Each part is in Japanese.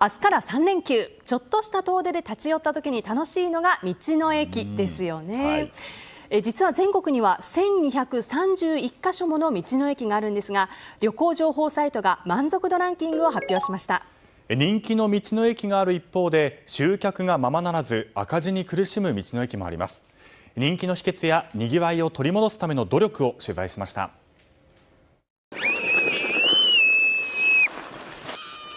明日から3連休、ちょっとした遠出で立ち寄った時に楽しいのが道の駅ですよね。実は全国には1231カ所もの道の駅があるんですが、旅行情報サイトが満足度ランキングを発表しました。人気の道の駅がある一方で、集客がままならず赤字に苦しむ道の駅もあります。人気の秘訣やにぎわいを取り戻すための努力を取材しました。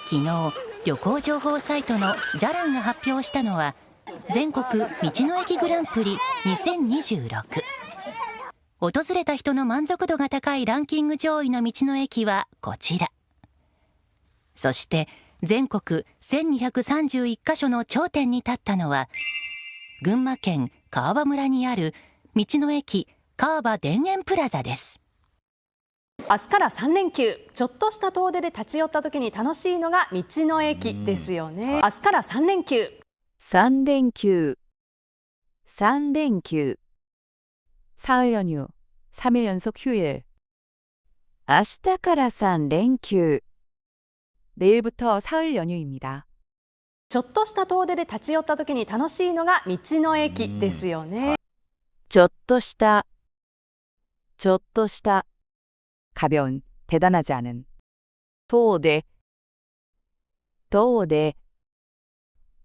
昨日、旅行情報サイトのじゃらんが発表したのは全国道の駅グランプリ2026。訪れた人の満足度が高いランキング上位の道の駅はこちら。そして全国1231カ所の頂点に立ったのは群馬県川場村にある道の駅川場田園プラザです。明日から3連休、ちょっとした遠出で立ち寄った時に楽しいのが道の駅ですよね。明日から3連休。3連休 사흘 연휴 3일 연속 휴일 明日から3連休 내일부터 사흘 연휴입니다. ちょっとした遠出で立ち寄った時に楽しいのが道の駅ですよね。ちょっとした 가벼운, 대단하지 않은 도대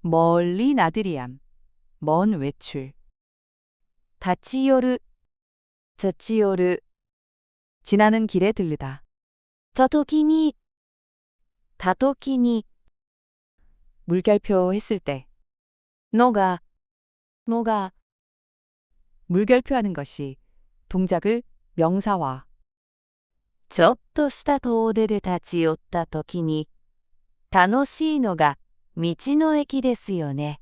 멀리 나들이함, 먼 외출 다치요르 지나는 길에 들르다 다도키니 물결표 했을 때 너가 물결표하는 것이 동작을 명사화 ちょっとした遠出で立ち寄った時に楽しいのが道の駅ですよね。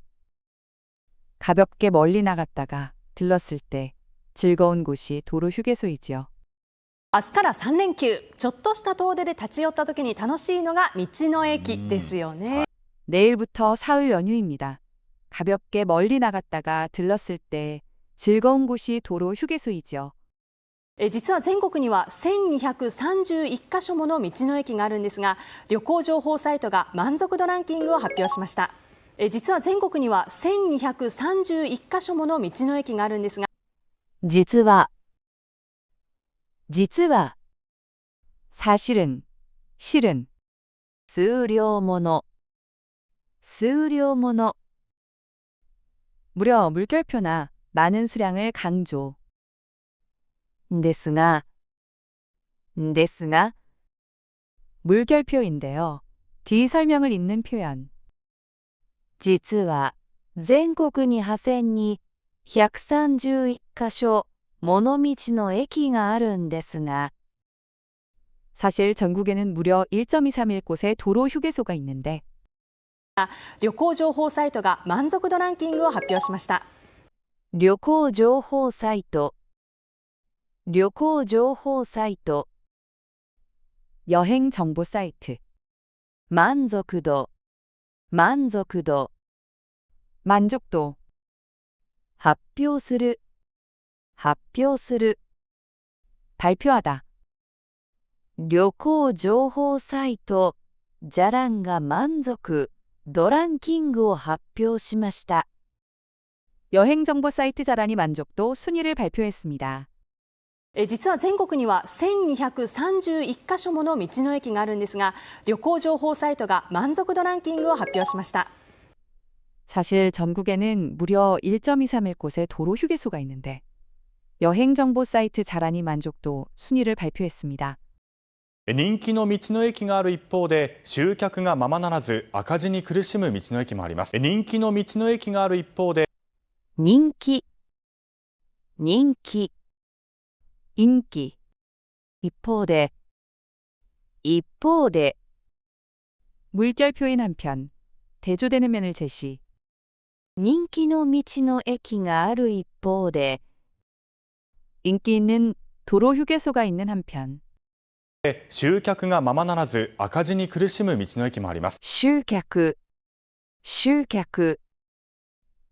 가볍게 멀리 나갔다가 들렀을 때 즐거운 곳이 도로 휴게소이지요. 明日から3連休、ちょっとした遠出で立ち寄った時に楽しいのが道の駅ですよね。 내일부터 사흘 연휴입니다. 가볍게 멀리 나갔다가 들렀을 때 즐거운 곳이 도로 휴게소이지요. 実は全国には1231カ所もの道の駅があるんですが、旅行情報サイトが満足度ランキングを発表しました。実は全国には1231カ所もの道の駅があるんですが、実は사실은 실은数量もの무려 물결표나 많은 수량을 강조 ですが 물결표인데요. 뒤 설명을 잇는 표현 実は全国に8231カ所もの道の駅があるんですが 사실 전국에는 무려 1.231 곳의 도로 휴게소가 있는데 旅行情報サイトが満足度ランキングを発表しました。旅行情報サイト여행 정보 사이트 만족도発表する발표하다 旅行情報サイトじゃらんが満足度ランキングを発表しました。 여행 정보 사이트 자란이 만족도 순위를 발표했습니다. 実は全国には1231カ所もの道の駅があるんですが、旅行情報サイトが満足度ランキングを発表しました。 사실 전국에는 무려 1.231 곳의 도로 휴게소가 있는데 여행 정보 사이트 자란이 만족도 순위를 발표했습니다. 人気の道の駅がある一方で、集客がままならず赤字に苦しむ道の駅もあります。人気の道の駅がある一方で、人気인기一方で 물결표인 한편 대조되는 면을 제시 人気の道の駅がある一方で 인기 있는 도로 휴게소가 있는 한편 集客がままならず赤字に苦しむ道の駅もあります。集客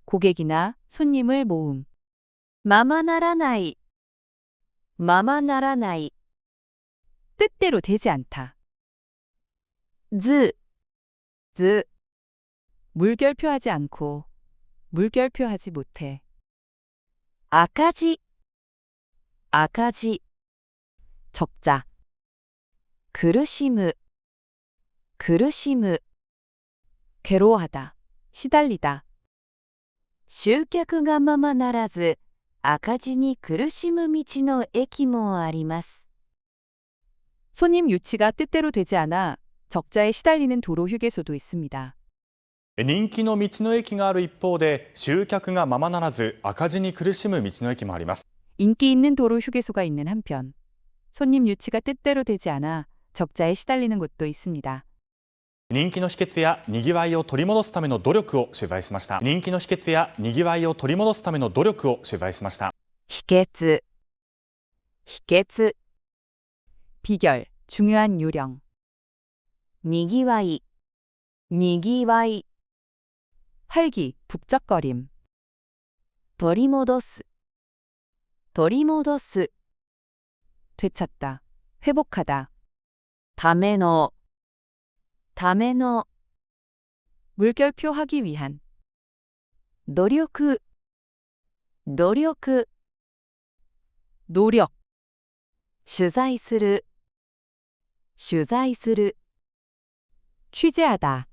고객이나 손님을 모음 ままならない 뜻대로 되지 않다. 즈 물결표하지 않고 물결표하지 못해. 아까지, 아까지. 적자.苦しむ, 苦しむ. 괴로워하다, 시달리다. 集客がままならず、赤字に苦しむ道の駅もあります. 손님 유치가 뜻대로 되지 않아 적자에 시달리는 도로 휴게소도 있습니다. 人気の道の駅がある一方で集客がままならず赤字に苦しむ道の駅もあります。 인기 있는 도로 휴게소가 있는 한편, 손님 유치가 뜻대로 되지 않아 적자에 시달리는 곳도 있습니다. 人気の秘訣やにぎわいを取り戻すための努力を取材しました。人気の秘訣やにぎわいを取り戻すための努力を取材しました。秘訣, 秘訣. 비결, 중요한 요령. にぎわい, にぎわい. 활기, 북적거림. 取り戻す, 取り戻す. 되찾다, 회복하다. ための, ための. 물결표하기 위한. 努力, 努力. 노력. 取材する, 取材する. 취재하다.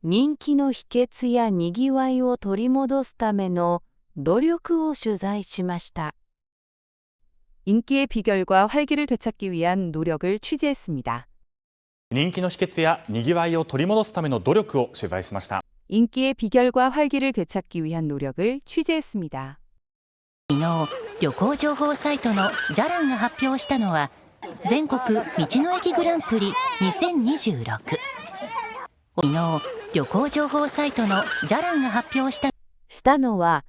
人気の秘訣やにぎわいを取り戻すための努力を取材しました. 인기의 비결과 활기를 되찾기 위한 노력을 취재했습니다. 人気の秘訣やにぎわいを取り戻すための努力を取材しました。 인기의 비결과 활기를 되찾기 위한 노력을 취재했습니다. 昨日、旅行情報サイトのじゃらんが発表したのは全国道の駅グランプリ2026。昨日、旅行情報サイトのじゃらんが発表したのは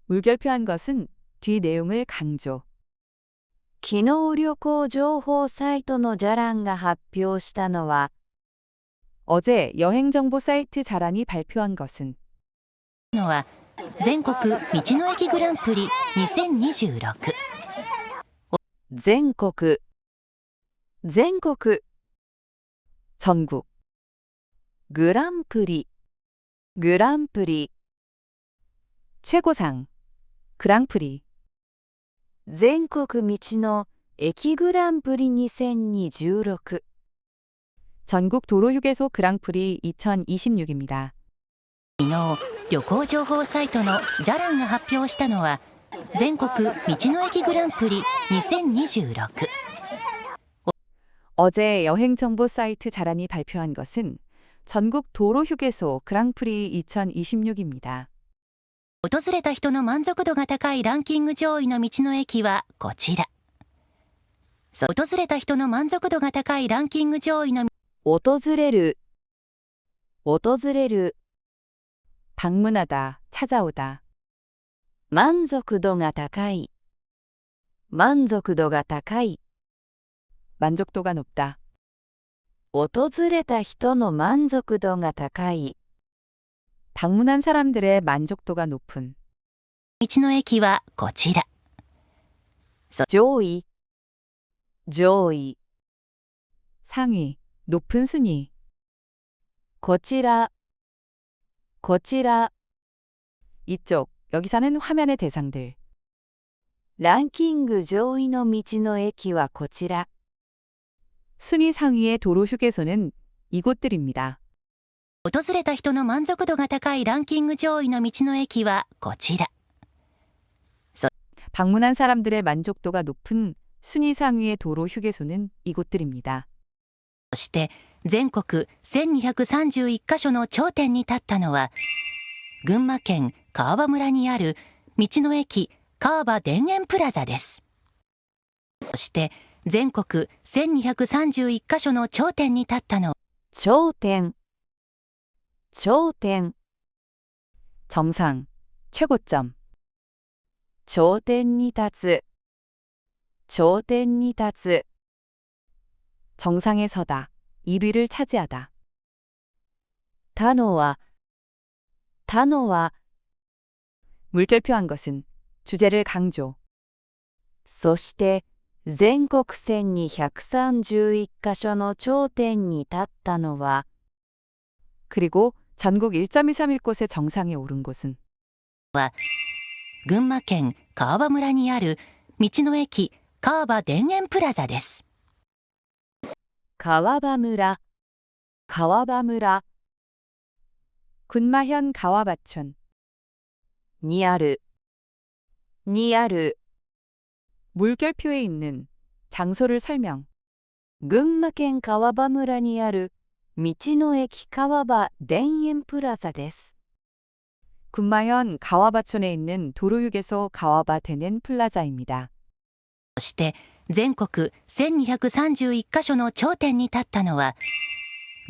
물결표한 것은 뒤 내용을 강조. 昨日旅行情報サイトのじゃらんが発表したのは 어제 여행정보 사이트 자란이 발표한 것은 のは全国道の駅グランプリ2026。全国전국 グランプリ 최고상 グランプリ全国道の駅グランプリ2026 전국 도로휴게소 그랑프리 2026입니다. 昨日、旅行情報サイトのじゃらんが発表したのは全国道の駅グランプリ2026。 어제 여행정보 사이트 자란이 발표한 것은 전국 도로휴게소 그랑프리 2026입니다. 訪れた人の満足度が高いランキング上位の道の駅はこちら。訪れた人の満足度が高いランキング上位の訪れる 방문하다, 찾아오다. 満足度が高い 만족도가 높다. 訪れた人の満足度が高い 방문한 사람들의 만족도가 높은 道の駅はこちら。上位 상위, 높은 순위. こちら 이쪽, 여기 사는 화면의 대상들. ランキング上位の道の駅はこちら. 순위 상위의 도로 휴게소는 이곳들입니다. 訪れた人の満足度が高いランキング上位の道の駅はこちら。 방문한 사람들의 만족도가 높은 순위 상위의 도로 휴게소는 이곳들입니다. そして全国1231カ所の頂点に立ったのは群馬県川場村にある道の駅川場田園プラザです。そして全国1231カ所の頂点に立ったの頂点 정상, 최고점. 頂点に立つ 정상에 서다, 1위를 차지하다. 他のは 물결표한 것은 주제를 강조. そして全国1231カ所の頂点に立ったのは 그리고 전국 1.231곳의 정상에 오른 곳은 群馬県川場村にある道の駅川場田園プラザです。川場村군마현 가와바촌にある물결표에 있는 장소를 설명.群馬県 川場村にある道の駅川場田園プラザです. 군마현 가와바촌에 있는 도로휴게소 가와바田園 플라자입니다. そして全国1231カ所の頂点に立ったのは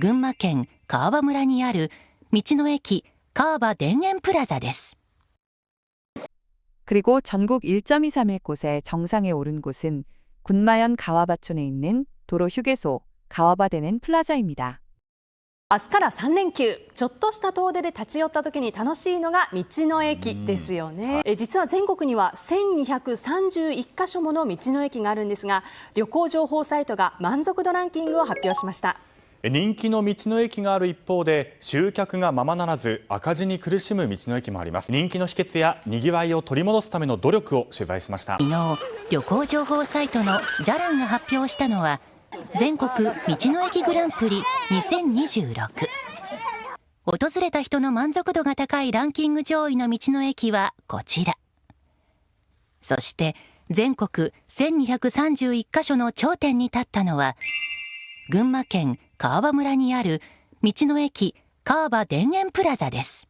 群馬県川場村にある道の駅川場田園プラザです。 그리고 전국 1.231곳의 정상에 오른 곳은 군마현 가와바촌에 있는 도로 휴게소 가와바田園 플라자입니다. 明日から3連休、ちょっとした遠出で立ち寄った時に楽しいのが道の駅ですよね。実は全国には1231カ所もの道の駅があるんですが、旅行情報サイトが満足度ランキングを発表しました。人気の道の駅がある一方で集客がままならず赤字に苦しむ道の駅もあります。人気の秘訣やにぎわいを取り戻すための努力を取材しました。昨日旅行情報サイトのじゃらんが発表したのは全国道の駅グランプリ2026。訪れた人の満足度が高いランキング上位の道の駅はこちら。そして全国1231カ所の頂点に立ったのは群馬県川場村にある道の駅川場田園プラザです。